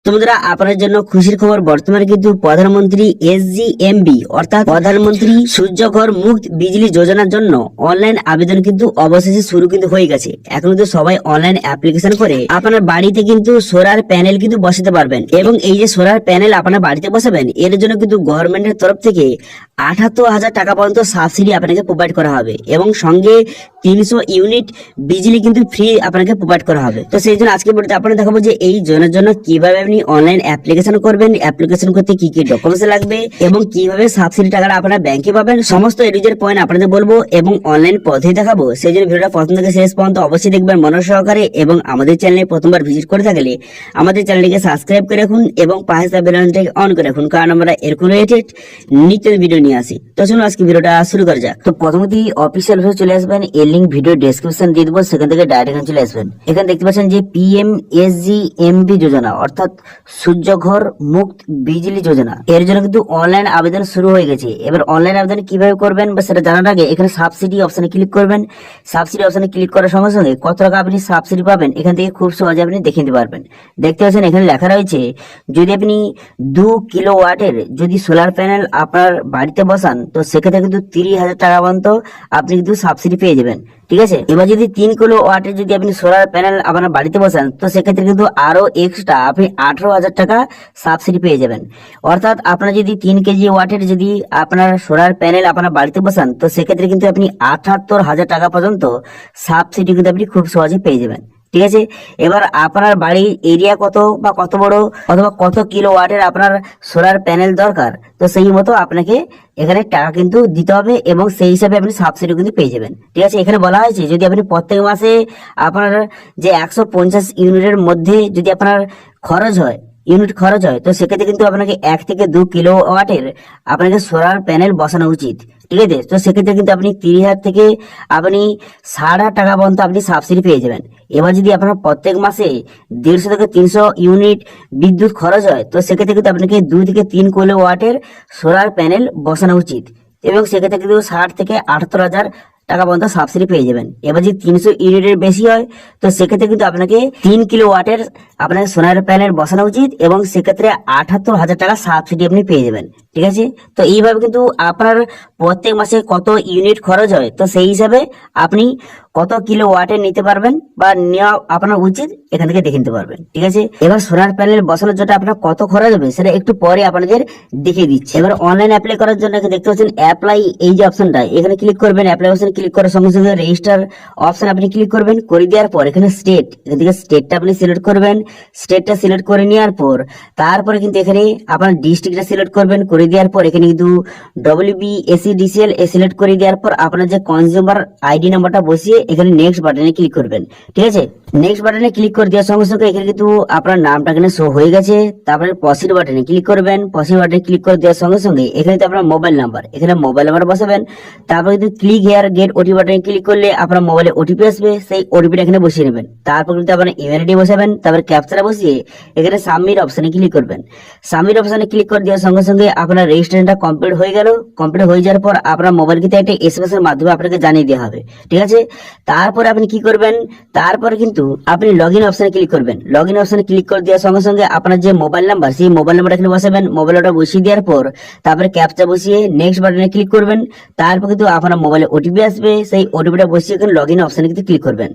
তো বন্ধুরা, আপনার জন্য খুশির খবর, বর্তমানে কিন্তু প্রধানমন্ত্রী SGMB অর্থাৎ প্রধানমন্ত্রী সূর্যঘর মুফত বিজলি যোজনার জন্য অনলাইন আবেদন কিন্তু অবশেষে শুরু কিন্তু হয়ে গেছে। এখন কিন্তু সবাই অনলাইন অ্যাপ্লিকেশন করে আপনার বাড়িতে কিন্তু সোলার প্যানেল কিন্তু বসাতে পারবেন। এবং এই যে সোলার প্যানেল আপনার বাড়িতে বসাবেন, এর জন্য কিন্তু গভর্নমেন্টের তরফ থেকে ৭৮,০০০ টাকা পর্যন্ত সাবসিডি আপনাকে প্রোভাইড করা হবে এবং সঙ্গে ৩০০ ইউনিট বিজলি কিন্তু ফ্রি আপনাকে প্রোভাইড করা হবে। তো সেই জন্য আজকে ভিডিওতে আপনাদের দেখাবো যে এই জনের জন্য কিভাবে আপনি অনলাইন অ্যাপ্লিকেশন করবেন, অ্যাপ্লিকেশন করতে কি কি ডকুমেন্টস লাগবে এবং কিভাবে সাবসিডি টাকাটা আপনারা ব্যাংকে পাবেন, সমস্ত এডিজের পয়েন্ট আপনাদের বলবো এবং অনলাইন পদ্ধতি দেখাবো। সেই জন্য ভিডিওটা প্রথম থেকে শেষ পর্যন্ত অবশ্যই দেখবেন মনোযোগ সহকারে এবং আমাদের চ্যানেলে প্রথমবার ভিজিট করে থাকলে আমাদের চ্যানেলটিকে সাবস্ক্রাইব করে রাখুন এবং পাশে থাকা বেল আইকনটাকে অন করে রাখুন, কারণ আমরা এরকম রিলেটেড নিত্য ভিডিও নিয়ে আসি। তো চলুন আজকে ভিডিওটা শুরু করা যাক। তো প্রথমত অফিসিয়াল হয়ে চলে আসবেন, এর লিঙ্ক ভিডিও ডেসক্রিপশন দিয়ে দেবো, সেখান থেকে ডাইরেক্ট এখানে চলে আসবেন। এখানে দেখতে পাচ্ছেন যে PMSGMB যোজনা অর্থাৎ সূর্যঘর মুফত বিজলি যোজনা, এর জন্য কিন্তু অনলাইন আবেদন শুরু হয়ে গেছে। এবার অনলাইন আবেদন কিভাবে করবেন বা সেটা জানার আগে এখানে সাবসিডি অপশনে ক্লিক করবেন। সাবসিডি অপশনে ক্লিক করার সঙ্গে সঙ্গে কত টাকা আপনি সাবসিডি পাবেন এখান থেকে খুব সহজে আপনি দেখে নিতে পারবেন। দেখতে পাচ্ছেন এখানে লেখা রয়েছে যদি আপনি 2 কিলোওয়াটের যদি সোলার প্যানেল আপনার বাড়িতে বসান, তো সেক্ষেত্রে কিন্তু 30,000 টাকা পর্যন্ত আপনি কিন্তু সাবসিডি পেয়ে যাবেন। ঠিক আছে, এবার যদি 3 কিলোওয়াটের যদি আপনি সোলার প্যানেল আপনার বাড়িতে বসান, তো সেক্ষেত্রে কিন্তু আরো এক্সট্রা আপনি 18,000 টাকা সাবসিডি পেয়ে যাবেন। অর্থাৎ আপনার যদি 3 কেজি ওয়াটের যদি আপনার সোলার প্যানেল আপনার বাড়িতে বসান, তো সেক্ষেত্রে কিন্তু আপনি 78,000 টাকা পর্যন্ত সাবসিডি কিন্তু আপনি খুব সহজে পেয়ে যাবেন। ঠিক আছে, এবার আপনার বাড়ির এরিয়া কত বা কত বড় অথবা কত কিলোওয়াটের আপনার সোলার প্যানেল দরকার, তো সেই মতো আপনাকে এখানে টাকা কিন্তু দিতে হবে এবং সেই হিসাবে আপনি সাবসিডি কিন্তু পেয়ে যাবেন। ঠিক আছে, এখানে বলা হয়েছে যদি আপনি প্রত্যেক মাসে আপনার যে 150 ইউনিটের মধ্যে যদি আপনার ইউনিট খরচ হয়, তো সেক্ষেত্রে কিন্তু আপনাকে 1 থেকে 2 কিলোওয়াটের আপনাকে সোলার প্যানেল বসানো উচিত। ঠিক আছে, তো সেক্ষেত্রে কিন্তু আপনি 30,000 থেকে আপনি 60,000 টাকা পর্যন্ত আপনি সাবসিডি পেয়ে যাবেন। এবার যদি আপনার প্রত্যেক মাসে 150 থেকে 300 ইউনিট বিদ্যুৎ খরচ হয়, তো সেক্ষেত্রে কিন্তু আপনাকে 2 থেকে 3 কিলোওয়াটের সোলার প্যানেল বসানো উচিত এবং সেক্ষেত্রে কিন্তু 60 থেকে 78,000 টাকা পর্যন্ত সাবসিডি পেয়ে যাবেন। এবার যদি 300 ইউনিটের বেশি হয়, তো সেক্ষেত্রে কিন্তু আপনাকে 3 কিলোওয়াটের আপনাকে সোলার প্যানেল বসানো উচিত এবং সেক্ষেত্রে 78,000 টাকা সাবসিডি আপনি পেয়ে যাবেন। ঠিক আছে, তো এইভাবে কিন্তু আপনার প্রত্যেক মাসে কত ইউনিট খরচ হয়, তো সেই হিসাবে আপনি কত কিলোওয়াটের নিতে পারবেন বা নেওয়া আপনার উচিত এখান থেকে দেখে নিতে পারবেন। ঠিক আছে, এবার সোলার প্যানেল বসানোর জন্য আপনার কত খরচ হবে সেটা একটু পরে আপনাদের দেখিয়ে দিচ্ছি। এবার অনলাইন অ্যাপ্লাই করার জন্য এখানে দেখতে পাচ্ছেন অ্যাপ্লাই, এই যে অপশনটা এখানে ক্লিক করবেন। অ্যাপ্লাই অপশনে ক্লিক করার সঙ্গে সঙ্গে রেজিস্টার অপশন আপনি ক্লিক করবেন। করে দেওয়ার পর এখানে স্টেট, এখান থেকে স্টেটটা আপনি সিলেক্ট করবেন। স্টেটটা সিলেক্ট করে নেওয়ার পর তারপরে কিন্তু এখানে আপনার ডিস্ট্রিক্টটা সিলেক্ট করবেন। করে দেওয়ার পর এখানে কিন্তু WBSEDCL সিলেক্ট করে দেওয়ার পর আপনার যে কনজিউমার আইডি নাম্বারটা বসিয়ে এখানে নেক্সট বাটনে ক্লিক করবেন। ঠিক আছে, নেক্সট বাটনে ক্লিক করে দেওয়ার সঙ্গে সঙ্গে এখানে কিন্তু আপনার নামটা এখানে শো হয়ে গেছে। তারপরে প্রসিড বাটনে ক্লিক করবেন। প্রসিড বাটনে ক্লিক করে দেওয়ার সঙ্গে সঙ্গে এখানে তো আপনার মোবাইল নাম্বার, এখানে মোবাইল নাম্বার বসাবেন। তারপর কিন্তু ক্লিক হেয়ার গেট ওটিপি বাটনে ক্লিক করলে আপনার মোবাইলে ওটিপি আসবে, সেই ওটিপিটা এখানে বসিয়ে নেবেন। তারপর কিন্তু আপনার ইমেল আইডি বসাবেন। তারপর ক্যাপচাটা বসিয়ে এখানে সাবমিট অপশনে ক্লিক করবেন। সাবমিট অপশনে ক্লিক করে দেওয়ার সঙ্গে সঙ্গে আপনার রেজিস্ট্রেশনটা কমপ্লিট হয়ে গেল। কমপ্লিট হয়ে যাওয়ার পর আপনার মোবাইল কিন্তু একটা SMS এর মাধ্যমে আপনাকে জানিয়ে দেওয়া হবে। ঠিক আছে, তারপরে আপনি কি করবেন, তারপরে কিন্তু আপনি লগইন অপশনে ক্লিক করবেন। লগইন অপশনে ক্লিক করে দেওয়ার সঙ্গে সঙ্গে আপনার যে মোবাইল নাম্বার, সেই মোবাইল নাম্বারটা এখানে বসাবেন। মোবাইল নাম্বারটা বসিয়ে দেওয়ার পর তারপরে ক্যাপচা বসিয়ে নেক্সট বাটনে ক্লিক করবেন। তারপর কিন্তু আপনার মোবাইলে ওটিপি আসবে, সেই ওটিপিটা বসিয়ে এখানে লগইন অপশনে কিন্তু ক্লিক করবেন।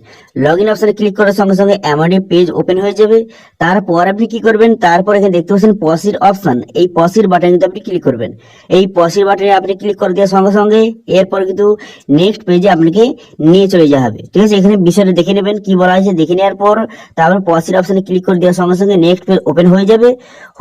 লগইন অপশনে ক্লিক করার সঙ্গে সঙ্গে এমআরডি পেজ ওপেন হয়ে যাবে। তারপর আপনি কি করবেন, তারপর এখানে দেখতে পাচ্ছেন প্রসিড অপশন, এই প্রসিড বাটনে কিন্তু আপনি ক্লিক করবেন। এই প্রসিড বাটনে আপনি ক্লিক করে দেওয়ার সঙ্গে সঙ্গে এরপর কিন্তু নেক্সট পেজে আপনাকে নিয়ে চলে যাওয়া হবে। ঠিক আছে, এখানে বিষয়টা দেখে নেবেন কি বলা হয়েছে। দেখে নেওয়ার পর তারপর প্রসিড অপশনে ক্লিক করে দেওয়ার সঙ্গে সঙ্গে নেক্সট পেজ ওপেন হয়ে যাবে।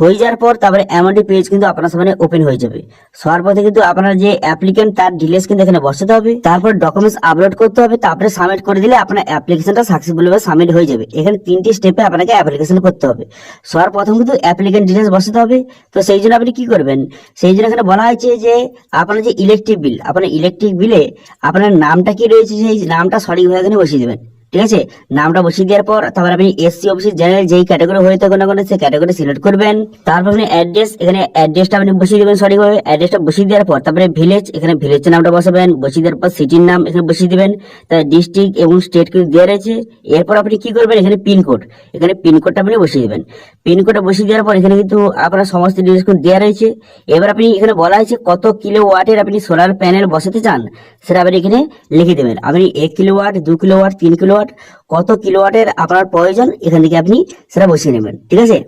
হয়ে যাওয়ার পর তারপরে এমআরডি পেজ কিন্তু আপনার সামনে ওপেন হয়ে যাবে। সর্বপ্রথমে কিন্তু আপনার যে অ্যাপ্লিকেন্ট তার ডিটেইলস কিন্তু এখানে বসাতে হবে। তারপর ডকুমেন্টস আপলোড করতে হবে। তারপরে সাবমিট করে দিলে আপনার অ্যাপ্লিকেশনটা সাকসেসফুলি সাবমিট হয়ে যাবে। এখানে 3টি স্টেপে আপনাকে অ্যাপ্লিকেশন করতে হবে। সর্বপ্রথম কিন্তু অ্যাপ্লিকেন্ট ডিটেইলস বসাতে হবে। তো সেই জন্য আপনি কি করবেন, সেই জন্য এখানে বলা হয়েছে যে আপনার যে ইলেকট্রিক বিল, আপনার ইলেকট্রিক বিলে আপনার নামটা কি রয়েছে সেই নামটা সঠিকভাবে এখানে বসিয়ে দেবেন। ঠিক আছে, নামটা বসিয়ে দেওয়ার পর তারপর আপনি SC অফিস জেনারেল যেই ক্যাটাগরি হয়ে থাকে না কেন সেই ক্যাটাগরি সিলেক্ট করবেন। তারপর আপনি অ্যাড্রেস, এখানে অ্যাড্রেসটা আপনি বসিয়ে দেবেন সঠিকভাবে। অ্যাড্রেসটা বসিয়ে দেওয়ার পর তারপরে ভিলেজ, এখানে ভিলেজের নামটা বসাবেন। বসিয়ে দেওয়ার পর সিটির নাম এখানে বসিয়ে দেবেন। তার ডিস্ট্রিক্ট এবং স্টেট কিন্তু দেওয়া রয়েছে। এরপর আপনি কি করবেন, এখানে পিনকোড, এখানে পিনকোডটা আপনি বসিয়ে দেবেন। পিনকোডটা বসিয়ে দেওয়ার পর এখানে কিন্তু আপনার সমস্ত ডিটেলস দেওয়া রয়েছে। এবার আপনি এখানে বলা হয়েছে কত কিলোওয়াটের আপনি সোলার প্যানেল বসাতে চান সেটা আপনি এখানে লিখে দেবেন। আপনি 1 কিলোওয়াট, 2 কিলোওয়াট, 3 কিলোওয়াট, কত কিলোওয়াটের আপনার প্রয়োজন এখান থেকে আপনি সেটা বসিয়ে নেবেন। ঠিক আছে,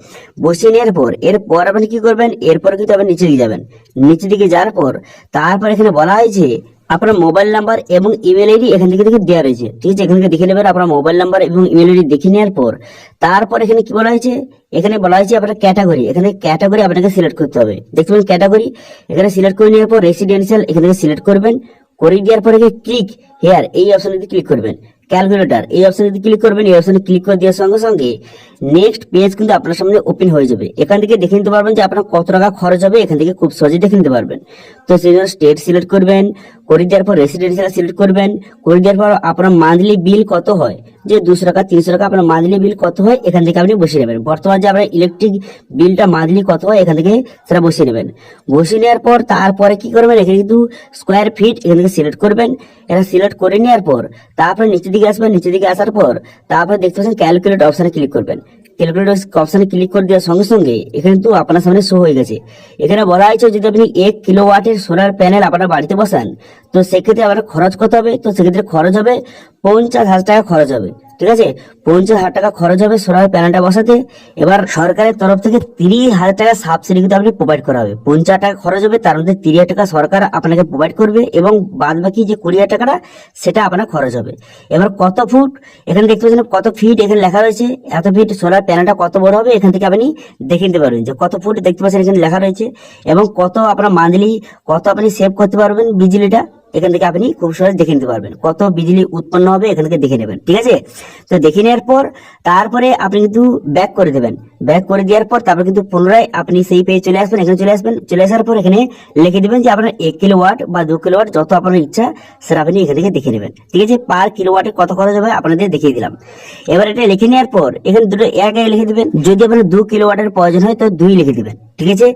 বসিয়ে নেওয়ার পর এরপর আপনি কি করবেন, এরপর কিন্তু আপনি নিচে দিকে যাবেন। নিচে দিকে যাওয়ার পর তারপর এখানে বলা হয়েছে আপনার মোবাইল নাম্বার এবং ইমেল আইডি এখান থেকে দেওয়া রয়েছে। ঠিক আছে, এখান থেকে দেখে নেবেন আপনার মোবাইল নাম্বার এবং ইমেল আইডি দেখে নেওয়ার পর তারপর এখানে কি বলা হয়েছে, এখানে বলা হয়েছে আপনার ক্যাটাগরি, এখানে ক্যাটাগরি আপনাকে সিলেক্ট করতে হবে। দেখতে পাবেন ক্যাটাগরি এখানে সিলেক্ট করে নেওয়ার পর রেসিডেন্সিয়াল এখান থেকে সিলেক্ট করবেন। করে দেওয়ার পরে ক্লিক হেয়ার এই অপশনে ক্লিক করবেন। ক্যালকুলেটর এই অপশনে ক্লিক করবেন। এই অপশনে ক্লিক করে দেওয়ার সঙ্গে সঙ্গে নেক্সট পেজ কিন্তু আপনার সামনে ওপেন হয়ে যাবে। এখান থেকে দেখে নিতে পারবেন যে আপনার কত টাকা খরচ হবে, এখান থেকে খুব সহজে দেখে নিতে পারবেন। তো সেই জন্য স্টেট সিলেক্ট করবেন, করে দেওয়ার পর রেসিডেন্সিয়াল সিলেক্ট করবেন। করে দেওয়ার পর আপনার মান্থলি বিল কত হয়, যে 200 টাকা 300 টাকা আপনার মান্থলি বিল কত হয় এখান থেকে আপনি বসিয়ে নেবেন। বর্তমানে যে আপনার ইলেকট্রিক বিলটা মান্থলি কত হয় এখান থেকে সেটা বসিয়ে নেবেন। বসিয়ে নেওয়ার পর তারপরে কি করবেন, এখানে কিন্তু স্কোয়ার ফিট এখান থেকে সিলেক্ট করবেন। এটা সিলেক্ট করে নেওয়ার পর তারপরে নিচের দিকে আসবেন। নিচের দিকে আসার পর তারপরে দেখতে পাচ্ছেন ক্যালকুলেট অপশনে ক্লিক করবেন। ক্যালকুলেটর অপশনে ক্লিক করে দেওয়ার সঙ্গে সঙ্গে এখানে কিন্তু আপনার সামনে শো হয়ে গেছে। এখানে বলা হয়েছে যদি আপনি 1 কিলোওয়াটের সোলার প্যানেল আপনার বাড়িতে বসান তো সেক্ষেত্রে আপনার খরচ কত হবে, তো সেক্ষেত্রে খরচ হবে 50,000 টাকা খরচ হবে। ঠিক আছে, 50,000 টাকা খরচ হবে সোলার প্যানেলটা বসাতে। এবার সরকারের তরফ থেকে 30,000 টাকা সাবসিডি কিন্তু আপনি প্রোভাইড করা হবে। 50,000 টাকা খরচ হবে, তার মধ্যে 30,000 টাকা সরকার আপনাকে প্রোভাইড করবে এবং বাদ বাকি যে 20,000 টাকাটা সেটা আপনার খরচ হবে। এবার কত ফুট এখানে দেখতে পাচ্ছেন, কত ফিট এখানে লেখা রয়েছে, এত ফিট সোলার প্যানেলটা কত বড় হবে এখান থেকে আপনি দেখে নিতে পারবেন যে কত ফুট দেখতে পাচ্ছেন এখানে লেখা রয়েছে এবং কত আপনার মান্থলি কত আপনি সেভ করতে পারবেন বিজলিটা এখান থেকে আপনি খুব সহজে দেখে নিতে পারবেন। কত বিজলি উৎপন্ন হবে এখান থেকে দেখে নেবেন। ঠিক আছে, তো দেখে নেওয়ার পর তারপরে আপনি কিন্তু ব্যাক করে দেবেন। ব্যাক করে দেওয়ার পর তারপর কিন্তু পুনরায় আপনি সেই পেজে চলে আসবেন। এখানে চলে আসবেন, চলে আসার পর এখানে লিখে দিবেন যে আপনার 1 কিলোওয়াট বা 2 কিলোওয়াট যত আপনার ইচ্ছা সেটা আপনি এখান থেকে দেখে নেবেন। ঠিক আছে, পার কিলোওয়াটে কত খরচ হবে আপনাদের দেখিয়ে দিলাম। এবার এটা লিখে নেওয়ার পর এখানে দুটো এক লিখে দিবেন। যদি আপনার 2 কিলোওয়াটের প্রয়োজন হয় তো 2 লিখে দিবেন। ঠিক আছে,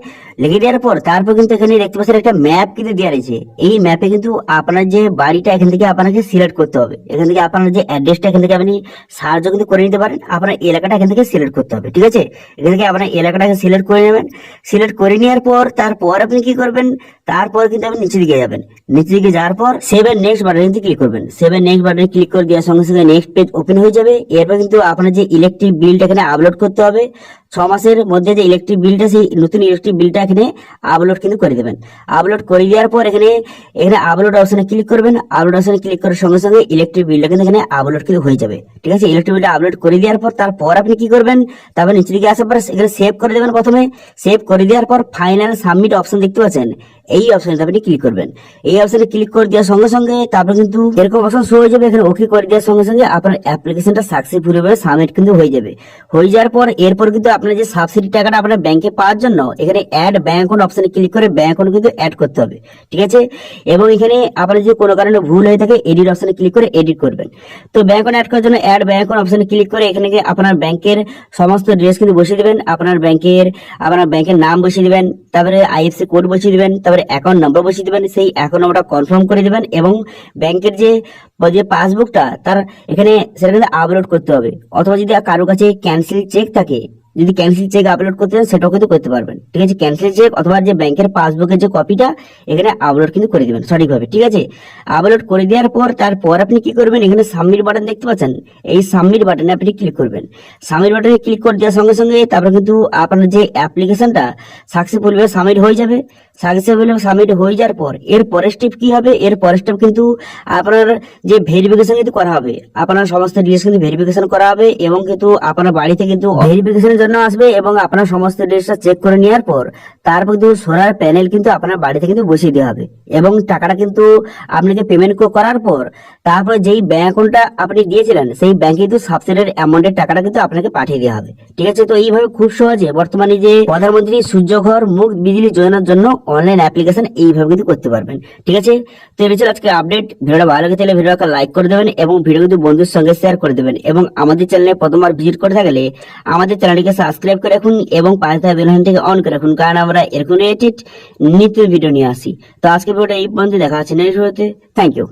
লিখে দেওয়ার পর তারপর কিন্তু এখানে দেখতে পাচ্ছেন একটা ম্যাপ কিন্তু দেওয়া রয়েছে। এই ম্যাপে কিন্তু আপনার যে বাড়িটা এখান থেকে আপনাকে সিলেক্ট করতে হবে। এখান থেকে আপনার যে অ্যাড্রেসটা এখান থেকে আপনি সার্চ কিন্তু করে নিতে পারেন। আপনার এলাকাটা এখান থেকে সিলেক্ট করতে হবে। ঠিক আছে, এখান থেকে আপনার এলাকাটাকে সিলেক্ট করে নেবেন। সিলেক্ট করে নেওয়ার পর তারপর আপনি কি করবেন, তারপর কিন্তু আপনি নিচে দিকে যাবেন। নিচে দিকে যাওয়ার পর সেভ এন্ড নেক্সট বাটনে কিন্তু ক্লিক করবেন। সেভ এন্ড নেক্সট বাটনে ক্লিক করে দেওয়ার সঙ্গে সঙ্গে নেক্সট পেজ ওপেন হয়ে যাবে। এরপর কিন্তু আপনার যে ইলেকট্রিক বিলটা এখানে আপলোড করতে হবে। 6 মাসের মধ্যে যে ইলেকট্রিক বিলটা, সেই নতুন ইলেকট্রিক বিলটা এখানে আপলোড কিন্তু করে দেবেন। আপলোড করে দেওয়ার পর এখানে আপলোড অপশনে ক্লিক করবেন। আপলোড অপশনে ক্লিক করার সঙ্গে সঙ্গে ইলেকট্রিক বিলটা কিন্তু এখানে আপলোড কিন্তু হয়ে যাবে। ঠিক আছে, ইলেকট্রিক বিলটা আপলোড করে দেওয়ার পর তারপর আপনি কি করবেন, তারপর নিচে দিকে আসার পর এখানে সেভ করে দেবেন। প্রথমে সেভ করে দেওয়ার পর ফাইনাল সাবমিট অপশন দেখতে পাচ্ছেন, এই অপশনে আপনি ক্লিক করবেন। এই অপশনে ক্লিক করে দেওয়ার সঙ্গে সঙ্গে তারপর কিন্তু এরকম অপশন শো হয়ে যাবে। এখানে ওকে করে দেওয়ার সঙ্গে সঙ্গে আপনার অ্যাপ্লিকেশনটা সাকসেসফুল ভাবে সাবমিট কিন্তু হয়ে যাবে। হয়ে যাওয়ার পর এরপর কিন্তু আপনার যে সাবসিডি টাকাটা আপনার ব্যাংকে পাওয়ার জন্য এখানে অ্যাড ব্যাংক অ্যাকাউন্ট অপশনে ক্লিক করে ব্যাংক অ্যাকাউন্ট কিন্তু অ্যাড করতে হবে। ঠিক আছে, এবং এখানে আপনার যদি কোনো কারণে ভুল হয়ে থাকে এডিট অপশনে ক্লিক করে এডিট করবেন। তো ব্যাংক অ্যাকাউন্ট অ্যাড করার জন্য অ্যাড ব্যাংক অ্যাকাউন্ট অপশনে ক্লিক করে এখানে আপনার ব্যাংকের সমস্ত ডিটেইলস কিন্তু বসিয়ে দিবেন। আপনার ব্যাংকের নাম বসিয়ে দিবেন, তারপরে আইএফএসসি কোড বসিয়ে দিবেন, তারপরে অ্যাকাউন্ট নাম্বার বসিয়ে দিবেন। সেই অ্যাকাউন্ট নাম্বারটা কনফার্ম করে দিবেন এবং ব্যাংকের যে পাসবুকটা তার এখানে সেটা কিন্তু আপলোড করতে হবে। অথবা যদি কারো কাছে ক্যান্সেল চেক থাকে, যদি ক্যান্সেল চেক আপলোড করতে চান সেটাও কিন্তু করতে পারবেন। ঠিক আছে, ক্যান্সেল চেক অথবা যে ব্যাংকের পাসবুকের যে কপিটা এখানে আপলোড কিন্তু করে দিবেন সঠিকভাবে। ঠিক আছে, আপলোড করে দেওয়ার পর তারপর আপনি কি করবেন, এখানে সাবমিট বাটন দেখতে পাচ্ছেন, এই সাবমিট বাটনে আপনি ক্লিক করবেন। সাবমিট বাটনে ক্লিক করে দেওয়ার সঙ্গে সঙ্গে তারপর কিন্তু আপনার যে অ্যাপ্লিকেশনটা সাকসেসফুল ভাবে সাবমিট হয়ে যাবে। সাকসেসফুল সাবমিট হয়ে যাওয়ার পর এর পরের স্টেপ কি হবে, এর পরের স্টেপ কিন্তু আপনার যে ভেরিফিকেশন কিন্তু করা হবে। আপনার সমস্ত ডিটেইলস কিন্তু ভেরিফিকেশন করা হবে এবং কিন্তু আপনার বাড়িতে কিন্তু ভেরিফিকেশনের জন্য আসবে এবং আপনার সমস্ত ডিটেইলসটা চেক করে নেওয়ার পর তারপর কিন্তু সোলার প্যানেল কিন্তু আপনার বাড়িতে কিন্তু বসিয়ে দেওয়া হবে এবং টাকাটা কিন্তু আপনাকে পেমেন্ট করার পর তারপরে যেই ব্যাংক অ্যাকাউন্টটা আপনি দিয়েছিলেন সেই ব্যাংকে কিন্তু সাবসিডির অ্যামাউন্টের টাকাটা কিন্তু আপনাকে পাঠিয়ে দেওয়া হবে। ঠিক আছে, তো এইভাবে খুব সহজে বর্তমানে যে প্রধানমন্ত্রী সূর্যঘর মুফত বিজলি যোজনার জন্য অনলাইন অ্যাপ্লিকেশন এইভাবে কিন্তু করতে পারবেন। ঠিক আছে, তো এই ছিল আজকে আপডেট। ভিডিওটা ভালো লাগে তাহলে ভিডিওটা লাইক করে দেবেন এবং ভিডিও কিন্তু বন্ধুর সঙ্গে শেয়ার করে দেবেন এবং আমাদের চ্যানেলে প্রথমবার ভিজিট করে থাকলে আমাদের চ্যানেলটিকে সাবস্ক্রাইব করে রাখুন এবং পাশে থাকা বেল আইকনটিকে অন করে রাখুন, কারণ আমরা এরকম রিলেটেড নিত্য ভিডিও নিয়ে আসি। তো আজকে ভিডিওটা এই পর্যন্ত, দেখা হচ্ছে নেক্সট ভিডিওতে। Thank you.